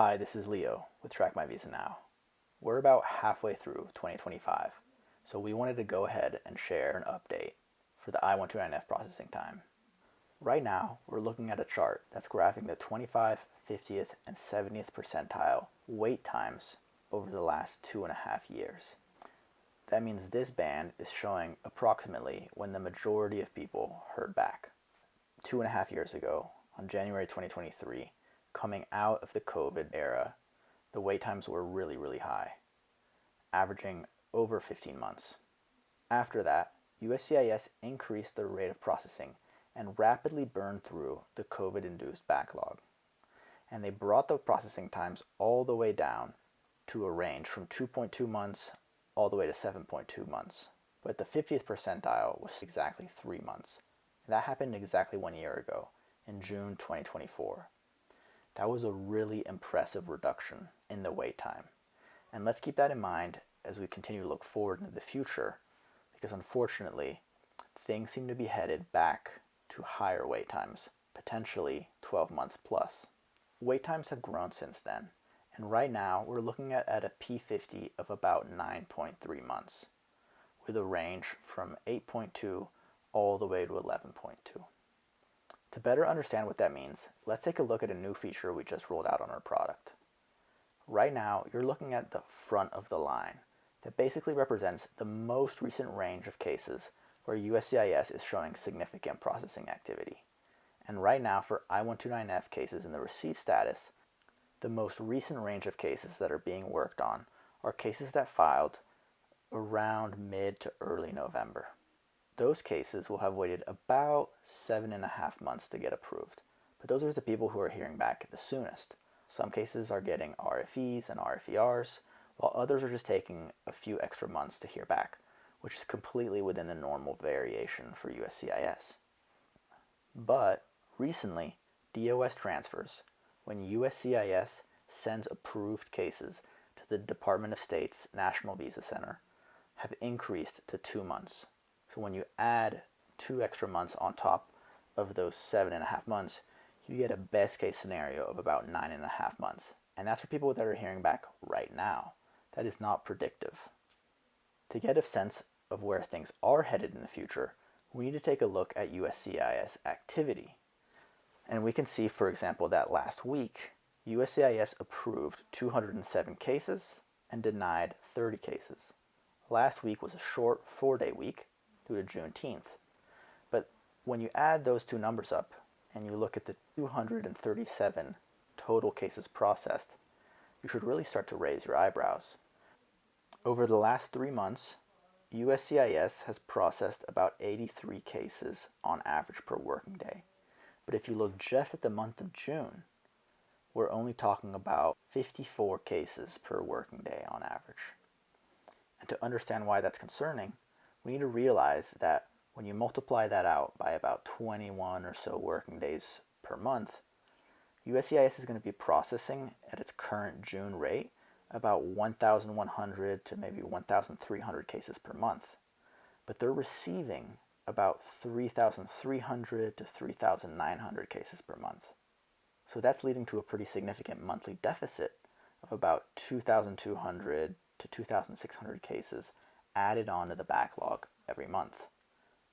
Hi, this is Leo with Track My Visa Now. We're about halfway through 2025, so we wanted to go ahead and share an update for the I-129F processing time. Right now, we're looking at a chart that's graphing the 25th, 50th, and 70th percentile wait times over the last 2.5 years. That means this band is showing approximately when the majority of people heard back. 2.5 years ago, on January 2023, coming out of the COVID era, the wait times were really high, averaging over 15 months. After that, USCIS increased the rate of processing and rapidly burned through the COVID-induced backlog. And they brought the processing times all the way down to a range from 2.2 months all the way to 7.2 months. But the 50th percentile was exactly 3 months. That happened exactly 1 year ago, in June 2024. That was a really impressive reduction in the wait time. And let's keep that in mind as we continue to look forward into the future, because unfortunately, things seem to be headed back to higher wait times, potentially 12 months plus. Wait times have grown since then, and right now we're looking at a P50 of about 9.3 months, with a range from 8.2 all the way to 11.2. To better understand what that means, let's take a look at a new feature we just rolled out on our product. Right now, you're looking at the front of the line that basically represents the most recent range of cases where USCIS is showing significant processing activity. And right now, for I-129F cases in the receipt status, the most recent range of cases that are being worked on are cases that filed around mid to early November. Those cases will have waited about 7.5 months to get approved. But those are the people who are hearing back the soonest. Some cases are getting RFEs and RFERs, while others are just taking a few extra months to hear back, which is completely within the normal variation for USCIS. But recently, DOS transfers, when USCIS sends approved cases to the Department of State's National Visa Center, have increased to 2 months. So when you add 2 extra months on top of those 7.5 months, you get a best case scenario of about 9.5 months. And that's for people that are hearing back right now. That is not predictive. To get a sense of where things are headed in the future, we need to take a look at USCIS activity. And we can see, for example, that last week, USCIS approved 207 cases and denied 30 cases. Last week was a short 4-day week due to Juneteenth. But when you add those two numbers up and you look at the 237 total cases processed, you should really start to raise your eyebrows. Over the last 3 months, USCIS has processed about 83 cases on average per working day. But if you look just at the month of June, we're only talking about 54 cases per working day on average. And to understand why that's concerning, we need to realize that when you multiply that out by about 21 or so working days per month, USCIS is going to be processing at its current June rate about 1,100 to maybe 1,300 cases per month. But they're receiving about 3,300 to 3,900 cases per month. So that's leading to a pretty significant monthly deficit of about 2,200 to 2,600 cases added onto the backlog every month.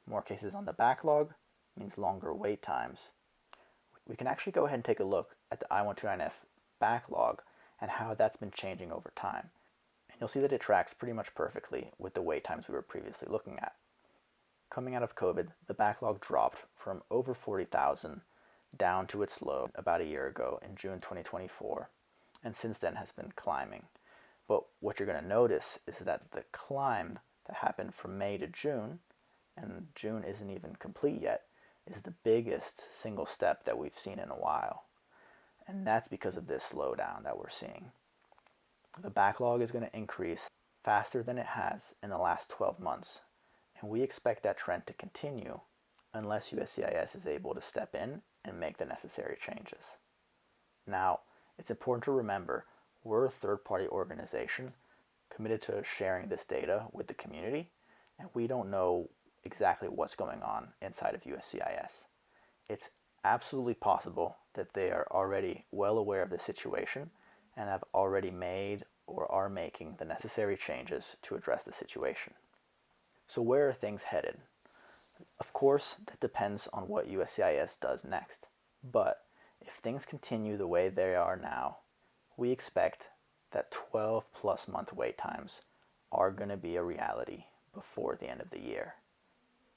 More cases on the backlog means longer wait times. We can actually go ahead and take a look at the I-129F backlog and how that's been changing over time. And you'll see that it tracks pretty much perfectly with the wait times we were previously looking at. Coming out of COVID, the backlog dropped from over 40,000 down to its low about a year ago in June 2024, and since then has been climbing. But what you're going to notice is that the climb that happened from May to June, and June isn't even complete yet, is the biggest single step that we've seen in a while. And that's because of this slowdown that we're seeing. The backlog is going to increase faster than it has in the last 12 months, and we expect that trend to continue unless USCIS is able to step in and make the necessary changes. Now, it's important to remember we're a third-party organization committed to sharing this data with the community, and we don't know exactly what's going on inside of USCIS. It's absolutely possible that they are already well aware of the situation and have already made or are making the necessary changes to address the situation. So where are things headed? Of course, that depends on what USCIS does next. But if things continue the way they are now, we expect that 12 plus month wait times are going to be a reality before the end of the year.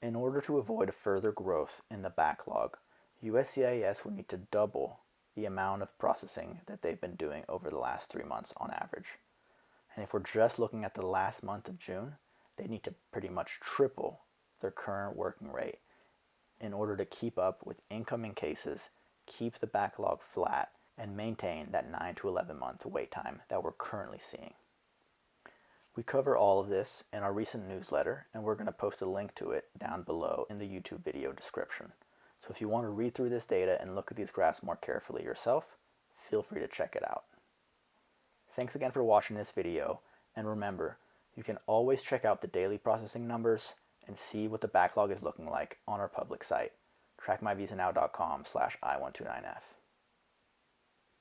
In order to avoid further growth in the backlog, USCIS would need to double the amount of processing that they've been doing over the last 3 months on average. And if we're just looking at the last month of June, they need to pretty much triple their current working rate in order to keep up with incoming cases, keep the backlog flat, and maintain that 9 to 11 month wait time that we're currently seeing. We cover all of this in our recent newsletter, and we're going to post a link to it down below in the YouTube video description. So if you want to read through this data and look at these graphs more carefully yourself, feel free to check it out. Thanks again for watching this video, and remember, you can always check out the daily processing numbers and see what the backlog is looking like on our public site, trackmyvisanow.com/I129F.